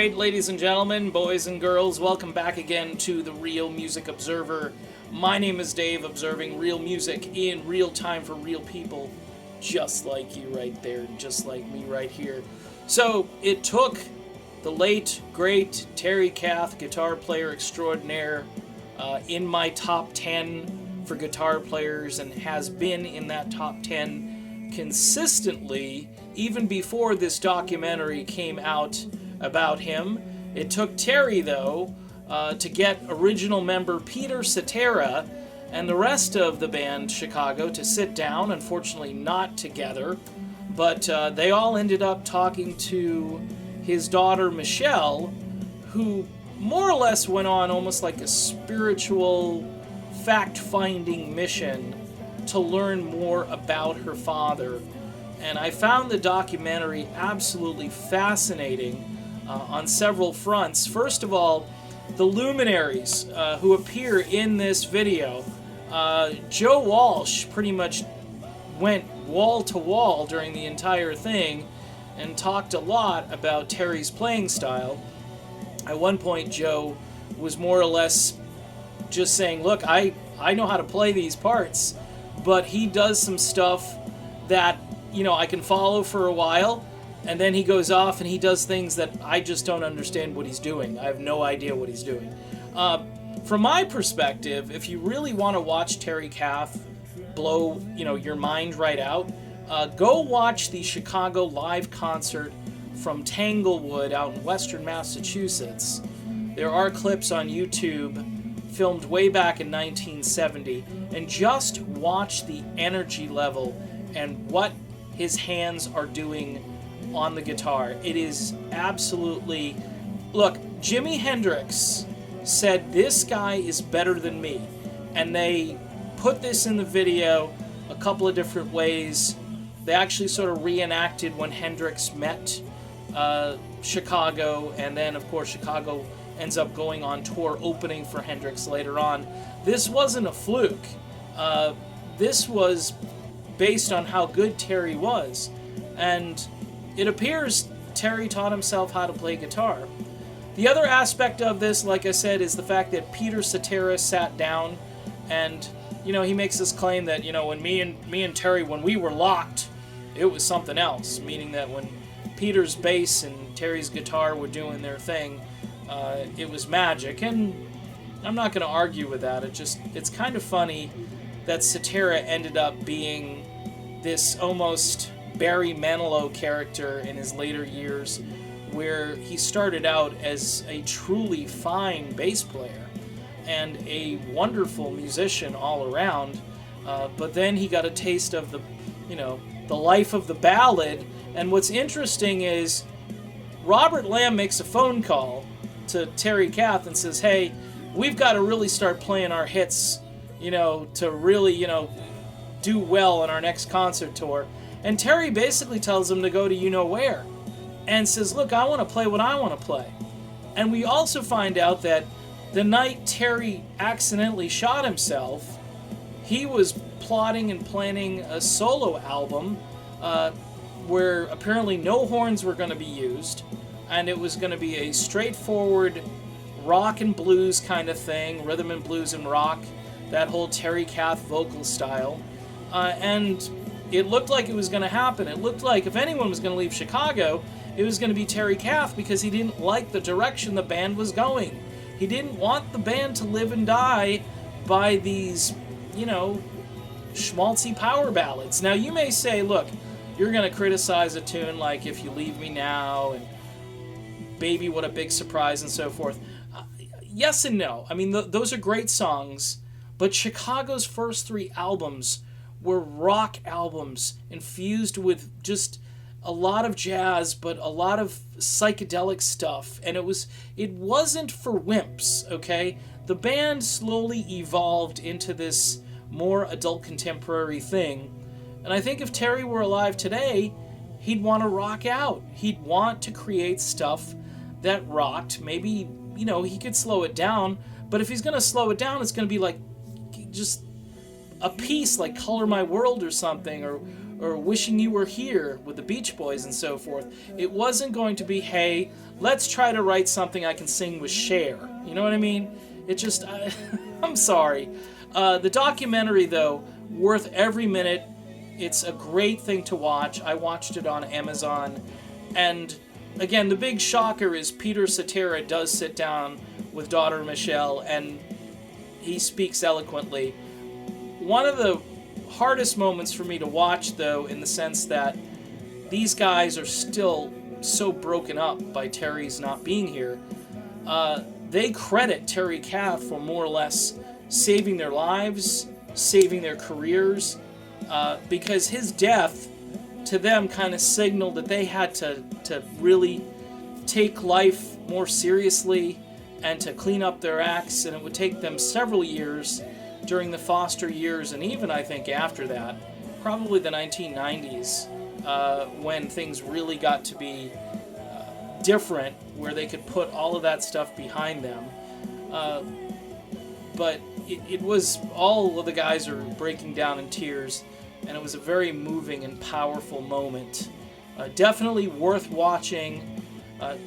Alright, ladies and gentlemen, boys and girls, welcome back again to the Real Music Observer. My name is Dave, observing real music in real time for real people, just like you right there, just like me right here. So, it took the late, great Terry Kath, guitar player extraordinaire, in my top 10 for guitar players, and has been in that top 10 consistently, even before this documentary came out about him. It took Terry, though, to get original member Peter Cetera and the rest of the band Chicago to sit down, unfortunately not together, but they all ended up talking to his daughter Michelle, who more or less went on almost like a spiritual fact-finding mission to learn more about her father. And I found the documentary absolutely fascinating on several fronts. First of all, the luminaries who appear in this video. Joe Walsh pretty much went wall to wall during the entire thing and talked a lot about Terry's playing style. At one point, Joe was more or less just saying, look, I know how to play these parts, but he does some stuff that, you know, I can follow for a while, and then he goes off and he does things that I just don't understand what he's doing. I have no idea what he's doing. From my perspective, if you really want to watch Terry Kath blow, your mind right out, go watch the Chicago live concert from Tanglewood out in western Massachusetts. There are clips on YouTube filmed way back in 1970, and just watch the energy level and what his hands are doing on the guitar. It is absolutely... Look, Jimi Hendrix said, this guy is better than me. And they put this in the video a couple of different ways. They actually sort of reenacted when Hendrix met Chicago, and then, of course, Chicago ends up going on tour opening for Hendrix later on. This wasn't a fluke. This was based on how good Terry was. And it appears Terry taught himself how to play guitar. The other aspect of this, like I said, is the fact that Peter Cetera sat down and, he makes this claim that, when me and Terry, when we were locked, it was something else. Meaning that when Peter's bass and Terry's guitar were doing their thing, it was magic. And I'm not going to argue with that. It's kind of funny that Cetera ended up being this almost Barry Manilow character in his later years, where he started out as a truly fine bass player and a wonderful musician all around, but then he got a taste of the life of the ballad. And what's interesting is Robert Lamb makes a phone call to Terry Kath and says, hey, we've got to really start playing our hits, to really, do well on our next concert tour. And Terry basically tells him to go to where, and says, look, I want to play what I want to play. And we also find out that the night Terry accidentally shot himself, he was plotting and planning a solo album where apparently no horns were going to be used, and it was going to be a straightforward rock and blues kind of thing, rhythm and blues and rock, that whole Terry Kath vocal style. And it looked like it was going to happen. It looked like if anyone was going to leave Chicago, it was going to be Terry Kath, because he didn't like the direction the band was going. He didn't want the band to live and die by these, schmaltzy power ballads. Now, you may say, look, you're going to criticize a tune like If You Leave Me Now and Baby What a Big Surprise and so forth. Yes and no. I mean, those are great songs, but Chicago's first three albums were rock albums infused with just a lot of jazz, but a lot of psychedelic stuff. And it wasn't for wimps, okay? The band slowly evolved into this more adult contemporary thing. And I think if Terry were alive today, he'd want to rock out. He'd want to create stuff that rocked. Maybe, he could slow it down, but if he's going to slow it down, it's going to be like just a piece like Color My World or something, or or Wishing You Were Here with the Beach Boys and so forth. It wasn't going to be, hey, let's try to write something I can sing with Cher. You know what I mean? It just, I'm sorry. The documentary, though, worth every minute. It's a great thing to watch. I watched it on Amazon. And again, the big shocker is Peter Cetera does sit down with daughter Michelle, and he speaks eloquently. One of the hardest moments for me to watch, though, in the sense that these guys are still so broken up by Terry's not being here, they credit Terry Kath for more or less saving their lives, saving their careers, because his death to them kind of signaled that they had to really take life more seriously and to clean up their acts, and it would take them several years during the Foster years, and even I think after that, probably the 1990s, when things really got to be different, where they could put all of that stuff behind them. But it was, all of the guys are breaking down in tears, and it was a very moving and powerful moment. Definitely worth watching.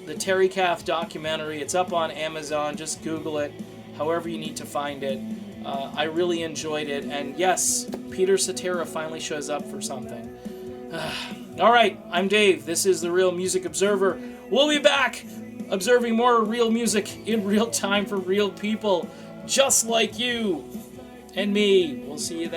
The Terry Kath documentary, it's up on Amazon, just Google it, however you need to find it. I really enjoyed it, and yes, Peter Cetera finally shows up for something. Alright, I'm Dave, this is the Real Music Observer. We'll be back observing more real music in real time for real people, just like you and me. We'll see you then.